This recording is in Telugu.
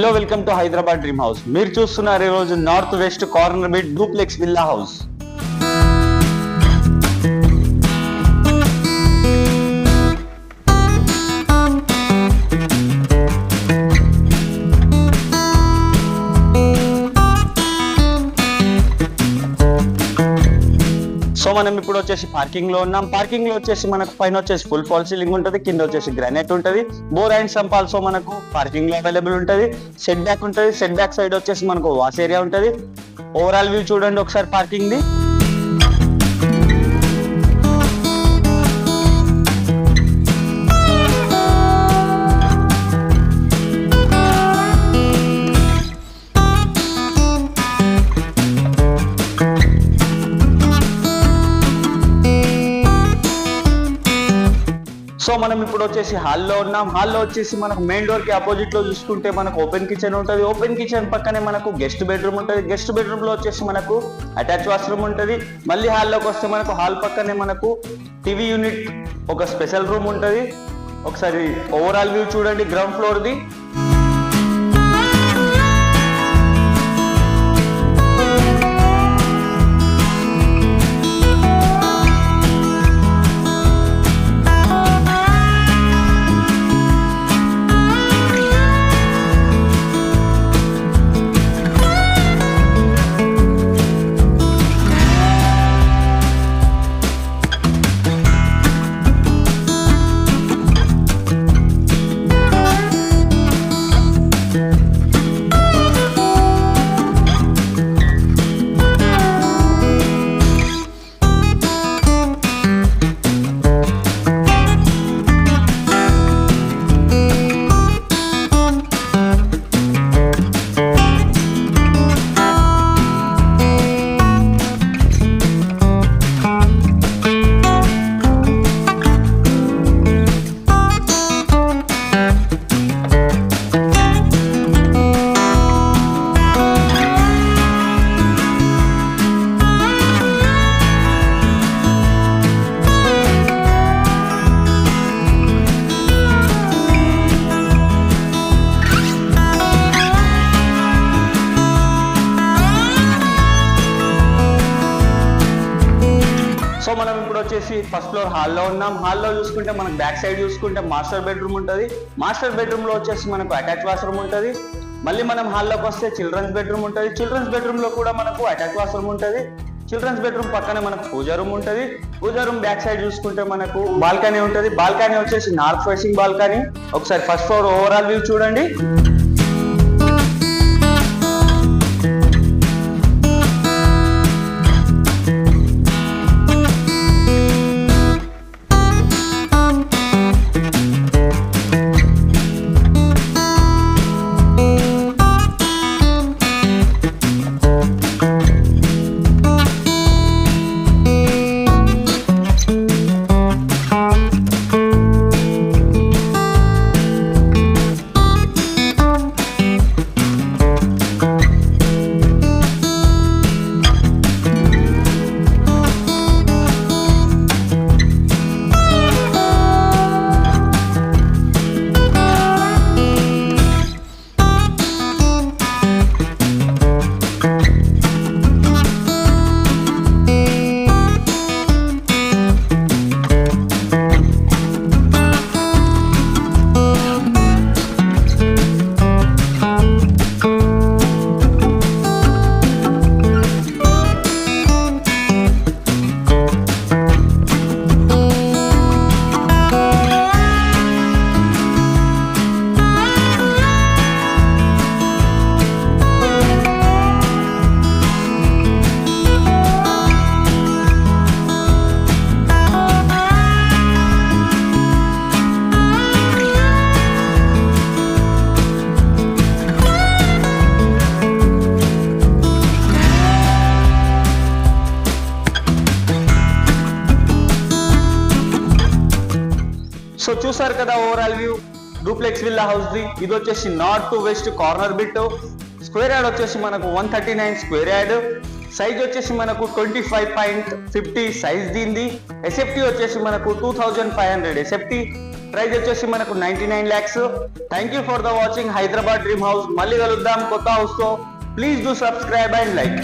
Hello welcome to Hyderabad dream house. మీరు చూస్తున్నారు ఈరోజు north west corner bit duplex villa house. So మనం ఇప్పుడు వచ్చేసి పార్కింగ్ లో ఉన్నాం. పార్కింగ్ లో వచ్చేసి మనకు పైన వచ్చేసి ఫుల్ ఫాల్ సీలింగ్ ఉంటుంది, కింద వచ్చేసి గ్రానైట్ ఉంటుంది. బోర్ అండ్ సంప్ ఆల్సో మనకు పార్కింగ్ లో అవైలబుల్ ఉంటుంది. సెట్ బ్యాక్ ఉంటుంది, సెట్ బ్యాక్ సైడ్ వచ్చేసి మనకు వాష్ ఏరియా ఉంటుంది. ఓవరాల్ వ్యూ చూడండి ఒకసారి పార్కింగ్ ది. సో మనం ఇప్పుడు వచ్చేసి హాల్లో ఉన్నాం. హాల్లో వచ్చేసి మనకు మెయిన్ డోర్ కి అపోజిట్ లో చూసుకుంటే మనకు ఓపెన్ కిచెన్ ఉంటుంది. ఓపెన్ కిచెన్ పక్కనే మనకు గెస్ట్ బెడ్రూమ్ ఉంటుంది. గెస్ట్ బెడ్రూమ్ లో వచ్చేసి మనకు అటాచ్ వాష్రూమ్ ఉంటుంది. మళ్ళీ హాల్లోకి వస్తే మనకు హాల్ పక్కనే మనకు టీవీ యూనిట్, ఒక స్పెషల్ రూమ్ ఉంటుంది. ఒకసారి ఓవరాల్ వ్యూ చూడండి గ్రౌండ్ ఫ్లోర్ ది. సో మనం ఇప్పుడు వచ్చేసి ఫస్ట్ ఫ్లోర్ హాల్లో ఉన్నాం. హాల్లో చూసుకుంటే మనకు బ్యాక్ సైడ్ చూసుకుంటే మాస్టర్ బెడ్రూమ్ ఉంటుంది. మాస్టర్ బెడ్రూమ్ లో వచ్చేసి మనకు అటాచ్ వాష్రూమ్ ఉంటుంది. మళ్ళీ మనం హాల్లోకి వస్తే చిల్డ్రన్స్ బెడ్రూమ్ ఉంటుంది. చిల్డ్రన్స్ బెడ్రూమ్ లో కూడా మనకు అటాచ్ వాష్రూమ్ ఉంటుంది. చిల్డ్రన్స్ బెడ్రూమ్ పక్కనే మనకు పూజా రూమ్ ఉంటుంది. పూజా రూమ్ బ్యాక్ సైడ్ చూసుకుంటే మనకు బాల్కనీ ఉంటుంది. బాల్కనీ వచ్చేసి నార్త్ ఫేసింగ్ బాల్కనీ. ఒకసారి ఫస్ట్ ఫ్లోర్ ఓవరాల్ వ్యూ చూడండి. సో చూసారు కదా overall view duplex villa house the. ఇది వచ్చేసి north to west corner bit. Square yard వచ్చేసి మనకు 139 స్క్వేర్ యార్డ్. సైజ్ వచ్చేసి మనకు 25.50 సైజ్ దీంది. ఎస్ఎఫ్టీ వచ్చేసి మనకు 2500 ఎస్ఎఫ్టీ. ప్రైస్ వచ్చేసి మనకు 99 lakhs. Thank you for the watching Hyderabad dream house. మళ్ళీ కలుద్దాం కొత్త హౌస్ తో. Please do subscribe and like.